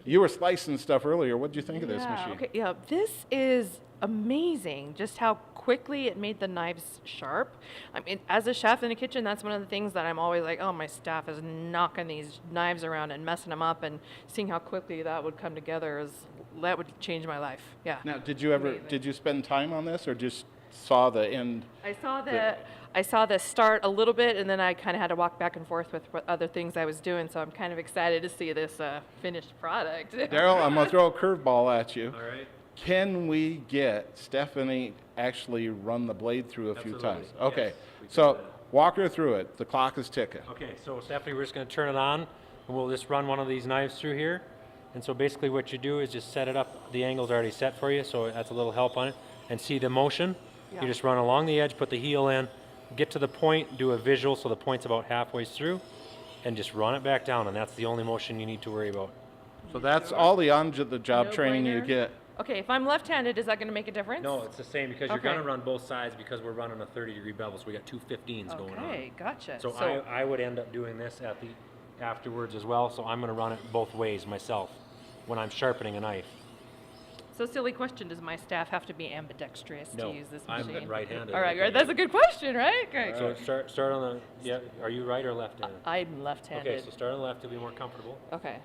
You were slicing stuff earlier. What did you think of this machine? Okay, yeah, this is amazing. Just how quickly it made the knives sharp. I mean, as a chef in a kitchen, that's one of the things that I'm always like, oh, my staff is knocking these knives around and messing them up, and seeing how quickly that would come together that would change my life. Yeah. Now, did you spend time on this, or just saw the end? I saw the start a little bit, and then I kind of had to walk back and forth with what other things I was doing. So I'm kind of excited to see this finished product. Daryl, I'm gonna throw a curveball at you. All right. Can we get Stephanie actually run the blade through a few Absolutely. times? Okay, Yes, we can so do that. walk her through it. The clock is ticking. Okay, so Stephanie, we're just going to turn it on, and we'll just run one of these knives through here. And so basically what you do is just set it up. The angle's already set for you, so that's a little help on it. And see the motion? Yeah. You just run along the edge, put the heel in, get to the point, do a visual so the point's about halfway through, and just run it back down, and that's the only motion you need to worry about. So that's all the on-the-job training you No-brainer? get. Okay, if I'm left-handed, is that going to make a difference? No, it's the same because you're Okay. going to run both sides because we're running a 30-degree bevel, so we got two 15s going on. Okay, gotcha. So I would end up doing this at the afterwards as well, so I'm going to run it both ways myself when I'm sharpening a knife. So silly question, does my staff have to be ambidextrous No, to use this I'm machine? right-handed. All right, right, that's a good question, right? Okay. So start on the, yeah, are you right or left-handed? I'm left-handed. Okay, so start on the left to be more comfortable. Okay.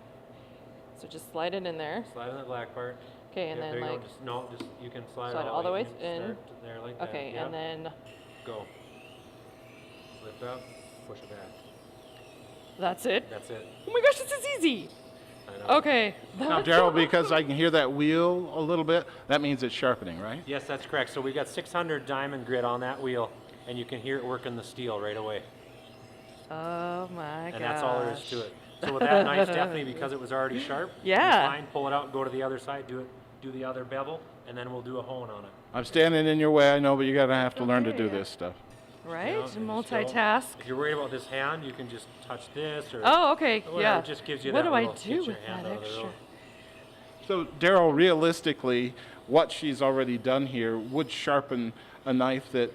So just slide it in there. Slide on the black part. Okay, and Yeah, then there you like, go. Just you can slide slide all the way in. in. Start there like that. okay, Yeah. and then Go. Lift up, push it back. that's it. That's it. Oh my gosh, this is easy. I know. Okay. Now, Daryl, because I can hear that wheel a little bit, that means it's sharpening, right? Yes, that's correct. So we got 600 diamond grit on that wheel, and you can hear it working the steel right away. Oh my gosh. And that's all there is to it. So with that knife, Stephanie, because it was already sharp, Yeah. you're fine, pull it out, go to the other side, do the other bevel, and then we'll do a hone on it. I'm standing in your way, I know, but you're gonna have to learn to Okay, do yeah. this stuff. Right? You know, and just go- Multitask. If you're worried about this hand, you can just touch this or Oh, okay. whatever. Yeah. It just gives you What that do I little do get your with hand that out of the extra? road. So, Daryl, realistically, what she's already done here would sharpen a knife that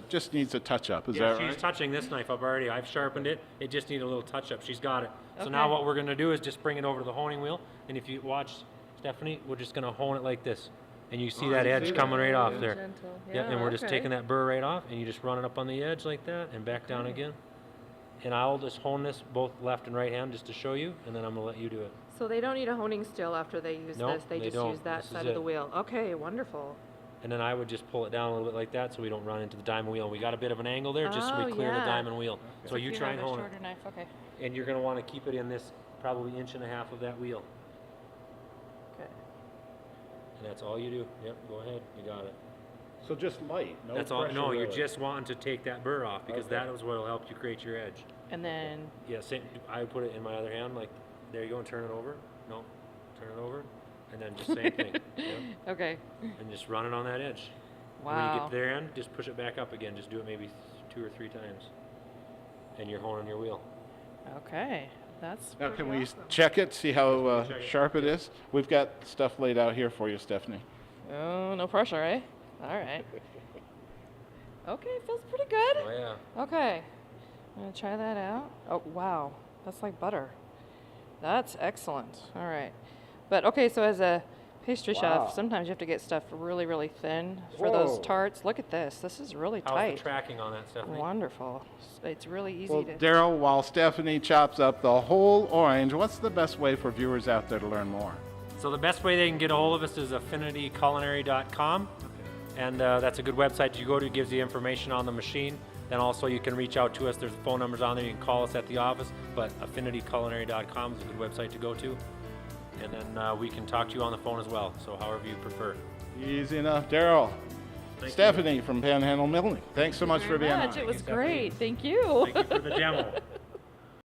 just needs a touch-up. Is Yeah, that she's right? touching this knife up already. I've sharpened it. It just needs a little touch-up. She's got it. So now Okay. what we're going to do is just bring it over to the honing wheel. And if you watch Stephanie, we're just going to hone it like this. And you see Oh, that I edge see coming that. right off Yeah. there. Gentle. Yeah, and we're just okay. taking that burr right off, and you just run it up on the edge like that, and back down again. And I'll just hone this both left and right hand just to show you, and then I'm going to let you do it. So they don't need a honing steel after they use No, this. They they just don't. use that This is side of the it. wheel. Okay, wonderful. And then I would just pull it down a little bit like that so we don't run into the diamond wheel. We got a bit of an angle there just so Oh, we clear the yeah. diamond wheel. So If you try and have a hone it. shorter knife, okay. And you're going to want to keep it in this probably 1.5 inches of that wheel. Okay. And that's all you do. Yep, go ahead. You got it. So just light, no That's all. pressure, No, you're really. just wanting to take that burr off because Okay. that is what will help you create your edge. And then Yeah, same, I would put it in my other hand, like, there you go, and turn it over. No, turn it over. And then just same thing. Yep. okay. And just run it on that edge. When you Wow. get there end, just push it back up again. Just do it maybe 2 or 3 times. And you're honing your wheel. Okay. That's Now, pretty can we awesome. check it, see how Check it. sharp it is? We've got stuff laid out here for you, Stephanie. Oh, no pressure, eh? All right. Okay, feels pretty good. Oh, yeah. Okay. I'm going to try that out. Oh, wow. That's like butter. That's excellent. All right. But, okay, so as a pastry Wow. chef, sometimes you have to get stuff really, really thin for those Whoa. tarts. Look at this. This is really How's tight. the tracking on that, Stephanie? Wonderful. It's really easy Well, to... Daryl, while Stephanie chops up the whole orange, what's the best way for viewers out there to learn more? So the best way they can get a hold of us is affinityculinary.com. And that's a good website to go to. It gives you information on the machine. Then also you can reach out to us. There's phone numbers on there. You can call us at the office. But affinityculinary.com is a good website to go to. And then we can talk to you on the phone as well. So however you prefer. Easy enough. Daryl, Thank Stephanie from Panhandle Milling, thanks so much for being on. It was Stephanie. great. Thank you. Thank you for the demo.